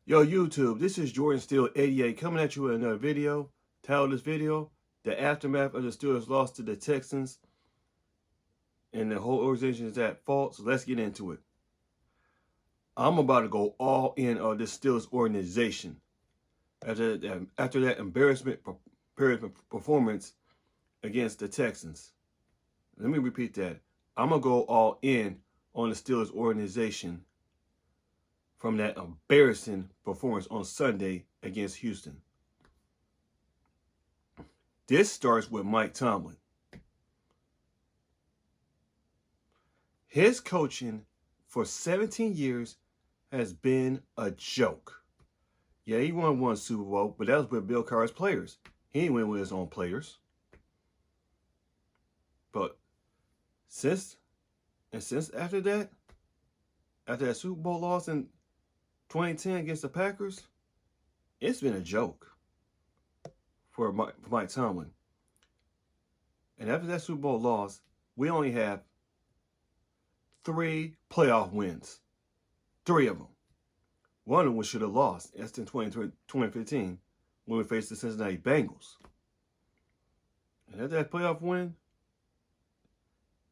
Yo, YouTube, this is Jordan Steele 88 coming at you with another video. Title of this video, The Aftermath of the Steelers' loss to the Texans. And the whole organization is at fault, so let's get into it. I'm about to go all in on this Steelers organization. After that embarrassment performance against the Texans. Let me repeat that. I'm going to go all in on the Steelers organization from that embarrassing performance on Sunday against Houston. This starts with Mike Tomlin. His coaching for 17 years has been a joke. Yeah, he won one Super Bowl, but that was with Bill Cowher's players. He didn't win with his own players. But since after that Super Bowl loss in 2010 against the Packers, it's been a joke for Mike Tomlin. And after that Super Bowl loss, we only have 3 playoff wins. 3 of them. One of them we should have lost. That's in 2015 when we faced the Cincinnati Bengals. And after that playoff win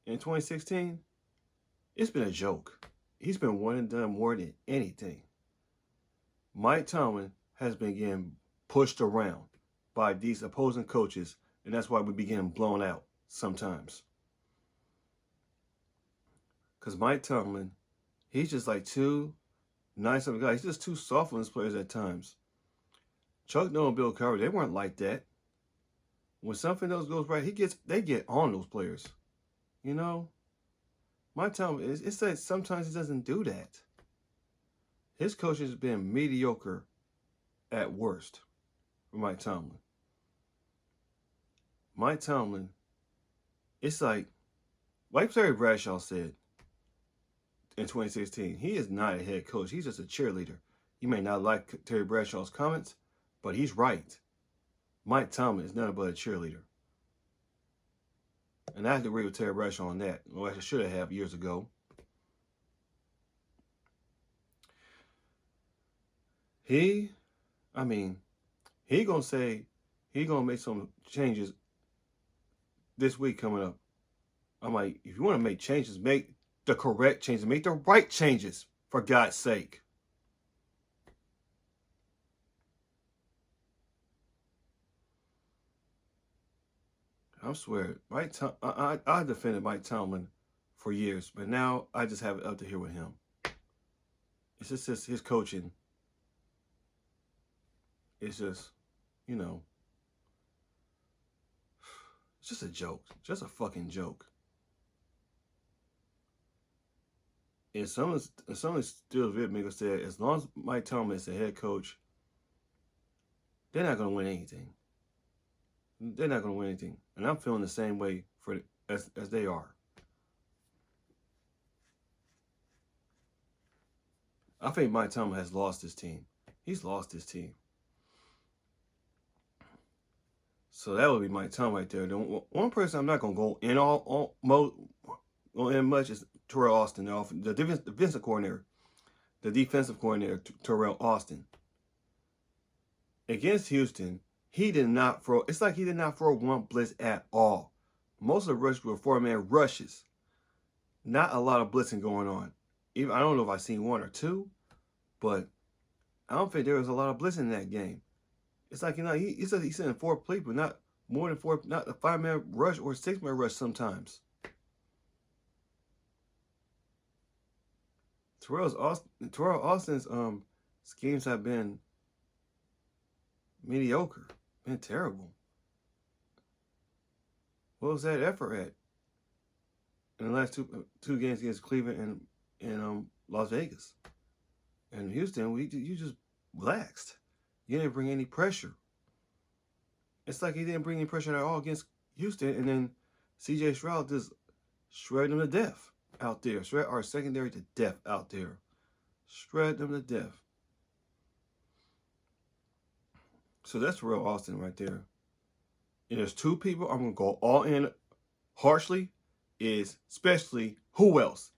in 2016, it's been a joke. He's been one and done more than anything. Mike Tomlin has been getting pushed around by these opposing coaches, and that's why we be getting blown out sometimes. Because Mike Tomlin, he's just like too nice of a guy. He's just too soft on his players at times. Chuck Noll and Bill Cowher, they weren't like that. When something else goes right, they get on those players. You know? Mike Tomlin, it's like sometimes he doesn't do that. His coaching has been mediocre at worst for Mike Tomlin. Mike Tomlin, it's like Terry Bradshaw said in 2016, he is not a head coach. He's just a cheerleader. You may not like Terry Bradshaw's comments, but he's right. Mike Tomlin is nothing but a cheerleader. And I have to agree with Terry Bradshaw on that. Well, I should have years ago. He gonna say he gonna make some changes this week coming up. I'm like, if you want to make changes, make the correct changes, make the right changes, for God's sake. I swear, I defended Mike Tomlin for years, but now I just have it up to here with him. It's just his coaching. It's just, you know, it's just a joke. Just a fucking joke. And some of the Steelers makers said, as long as Mike Tomlin is the head coach, they're not going to win anything. They're not going to win anything. And I'm feeling the same way as they are. I think Mike Tomlin has lost his team. He's lost his team. So that would be Mike Tomlin right there. The one person I'm not going to go in much is Terrell Austin, the defensive coordinator. The defensive coordinator, Terrell Austin. Against Houston, he did not throw. It's like he did not throw one blitz at all. Most of the rushes were 4-man rushes. Not a lot of blitzing going on. Even I don't know if I've seen 1 or 2, but I don't think there was a lot of blitzing in that game. It's like, you know, he said he's sending 4 people, not more than 4, not a 5-man rush or 6-man rush sometimes. Terrell Austin's schemes have been mediocre, been terrible. What was that effort at in the last two games against Cleveland and Las Vegas? And Houston, you just relaxed. You didn't bring any pressure. It's like he didn't bring any pressure at all against Houston, and then C.J. Stroud just shredded them to death out there. Shred our secondary to death out there. Shred them to death. So that's Terrell Austin right there. And there's 2 people I'm going to go all in harshly, is especially who else?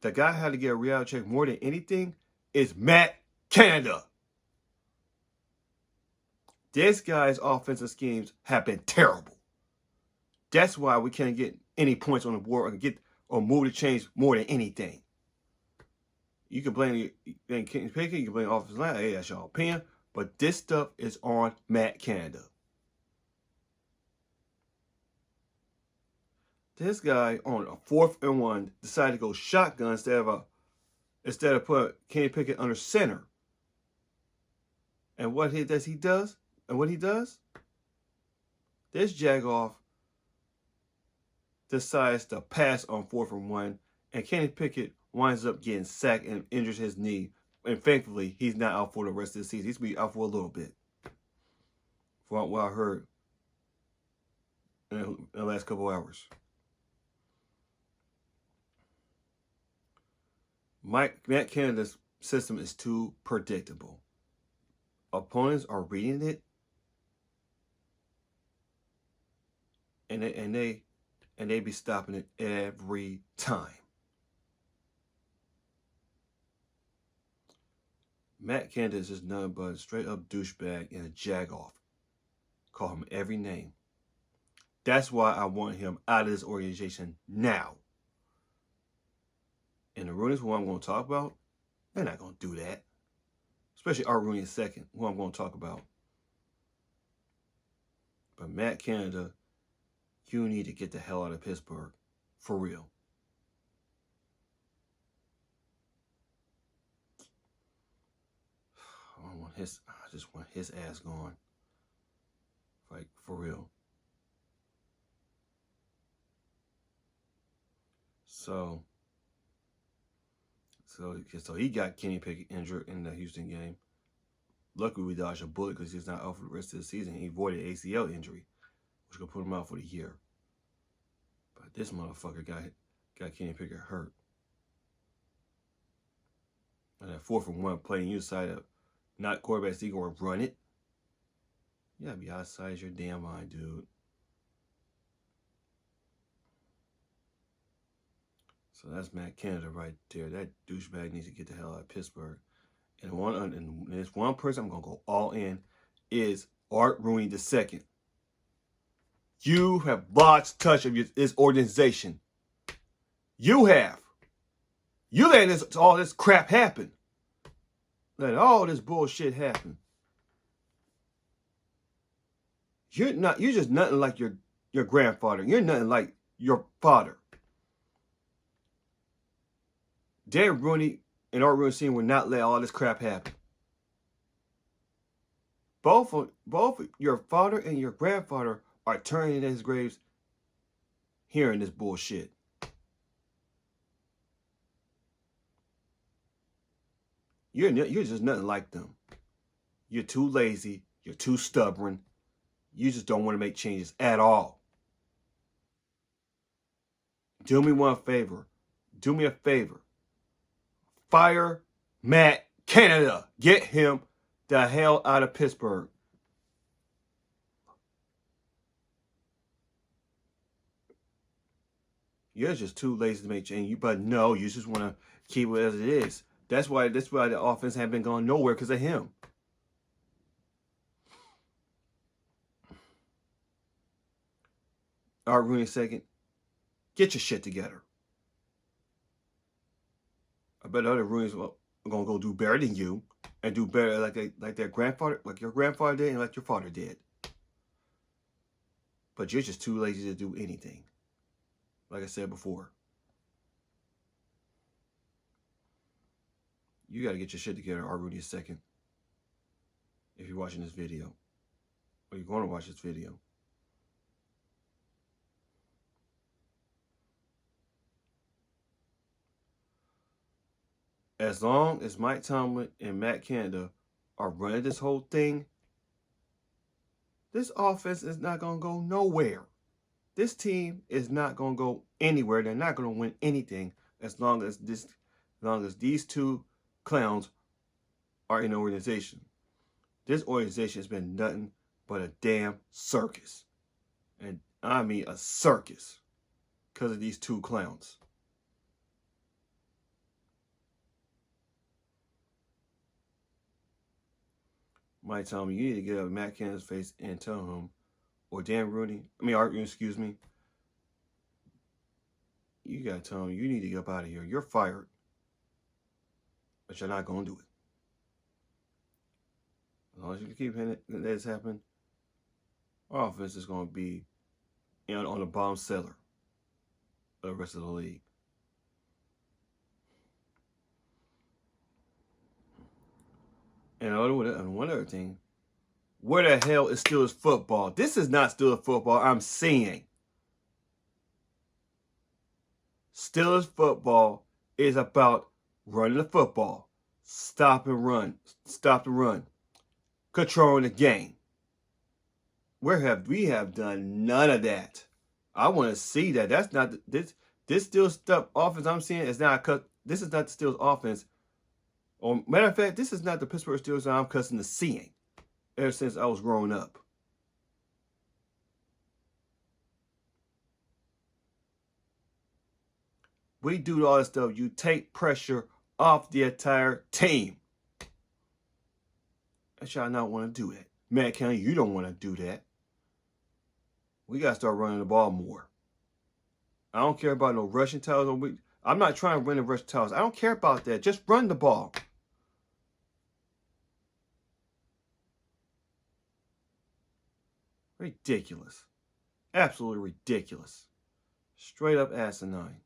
The guy had to get a reality check more than anything is Matt Canada. This guy's offensive schemes have been terrible. That's why we can't get any points on the board or move the chains more than anything. You can blame Kenny Pickett, you can blame offensive line. Hey, that's your opinion. But this stuff is on Matt Canada. This guy on a 4th and 1 decided to go shotgun instead of put Kenny Pickett under center. And what he does, this jagoff decides to pass on 4th and 1, and Kenny Pickett winds up getting sacked and injures his knee. And thankfully, he's not out for the rest of the season. He's going to be out for a little bit. From what I heard in the last couple hours. Matt Canada's system is too predictable. Opponents are reading it, and they be stopping it every time. Matt Canada is just nothing but a straight up douchebag and a jagoff. Call him every name. That's why I want him out of this organization now. And the Rooney's who I'm going to talk about, they're not going to do that. Especially Art Rooney II, who I'm going to talk about. But Matt Canada, you need to get the hell out of Pittsburgh. For real. I just want his ass gone. Like, for real. So he got Kenny Pickett injured in the Houston game. Luckily, we dodged a bullet because he's not out for the rest of the season. He avoided ACL injury, which could put him out for the year. But this motherfucker got Kenny Pickett hurt. And that 4th and 1 playing inside of not quarterbacks, he going to run it. You gotta be outside your damn mind, dude. So that's Matt Canada right there. That douchebag needs to get the hell out of Pittsburgh. And this one person I'm gonna go all in is Art Rooney II. You have lost touch of this organization. You have. You let all this crap happen. Let all this bullshit happen. You're just nothing like your grandfather. You're nothing like your father. Dan Rooney and Art Rooney Sr. will not let all this crap happen. Both your father and your grandfather are turning in his graves hearing this bullshit. You're just nothing like them. You're too lazy. You're too stubborn. You just don't want to make changes at all. Do me one favor. Do me a favor. Fire Matt Canada. Get him the hell out of Pittsburgh. You're just too lazy to make change. But no, you just want to keep it as it is. That's why the offense hasn't been going nowhere because of him. Art Rooney II, get your shit together. I bet other Rooney's are gonna go do better than you and do better like their grandfather, like your grandfather did and like your father did. But you're just too lazy to do anything. Like I said before. You got to get your shit together, Art Rooney II. If you're watching this video. Or you're going to watch this video. As long as Mike Tomlin and Matt Canada are running this whole thing, this offense is not going to go nowhere. This team is not going to go anywhere. They're not going to win anything as long as these two clowns are in the organization. This organization has been nothing but a damn circus. And I mean a circus because of these two clowns. might tell him you need to get up in Matt Canada's face and tell him, or Dan Rooney, Art Rooney, excuse me. You gotta tell him you need to get up out of here. You're fired. But you're not gonna do it. As long as you keep letting this happen, our offense is gonna be on the bottom cellar of the rest of the league. And one other thing, where the hell is Steelers football? This is not Steelers football I'm seeing. Steelers football is about running the football, stop and run, controlling the game. We have done none of that. I want to see that. That's not this Steelers stuff offense I'm seeing is not cut. This is not the Steelers offense. Or matter of fact, this is not the Pittsburgh Steelers I'm accustomed to seeing ever since I was growing up. We do all this stuff. You take pressure off the entire team. That y'all not want to do that. Matt County, you don't want to do that. We got to start running the ball more. I don't care about no rushing titles. I'm not trying to run the rushing titles. I don't care about that. Just run the ball. Ridiculous. Absolutely ridiculous. Straight up asinine.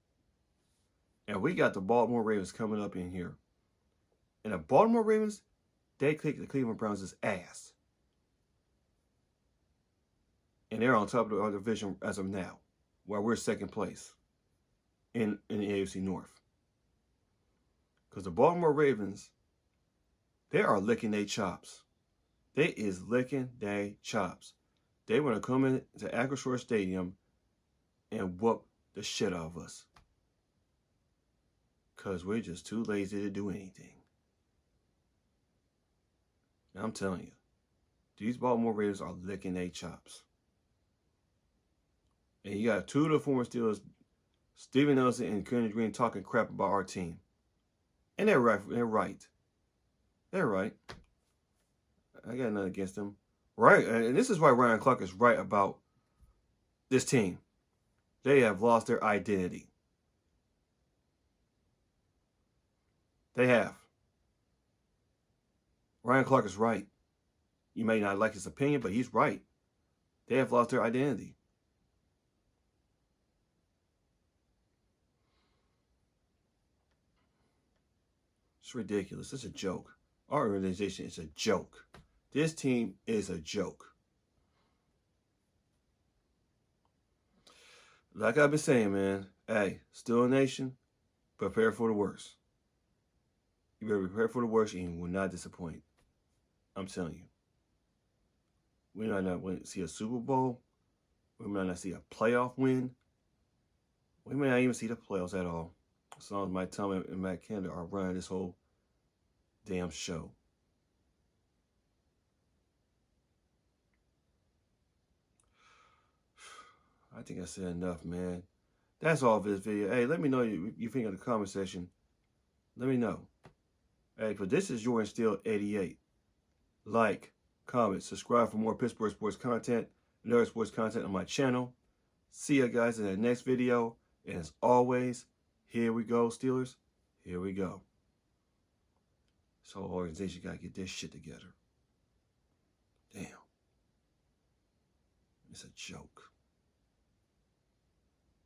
And we got the Baltimore Ravens coming up in here. And the Baltimore Ravens, they kicked the Cleveland Browns' ass. And they're on top of our division as of now, while we're second place in the AFC North. Because the Baltimore Ravens, they are licking their chops. They is licking their chops. They want to come into Acrisure Stadium and whoop the shit out of us. Because we're just too lazy to do anything. And I'm telling you, these Baltimore Ravens are licking their chops. And you got two of the former Steelers, Steven Nelson and Kenny Green, talking crap about our team. And they're right. They're right. I got nothing against them. Right. And this is why Ryan Clark is right about this team. They have lost their identity. They have. Ryan Clark is right. You may not like his opinion, but he's right. They have lost their identity. It's ridiculous. It's a joke. Our organization is a joke. This team is a joke. Like I've been saying, man, hey, still a nation, prepare for the worst. You better prepare for the worst and you will not disappoint. I'm telling you. We might not see a Super Bowl. We might not see a playoff win. We may not even see the playoffs at all. As long as Mike Tomlin and Matt Canada are running this whole damn show. I think I said enough, man. That's all for this video. Hey, let me know what you think in the comment section. Let me know. Hey, but this is Jordan Steele 88. Like, comment, subscribe for more Pittsburgh sports content and other sports content on my channel. See you guys in the next video. And as always, here we go, Steelers. Here we go. This whole organization got to get this shit together. Damn. It's a joke.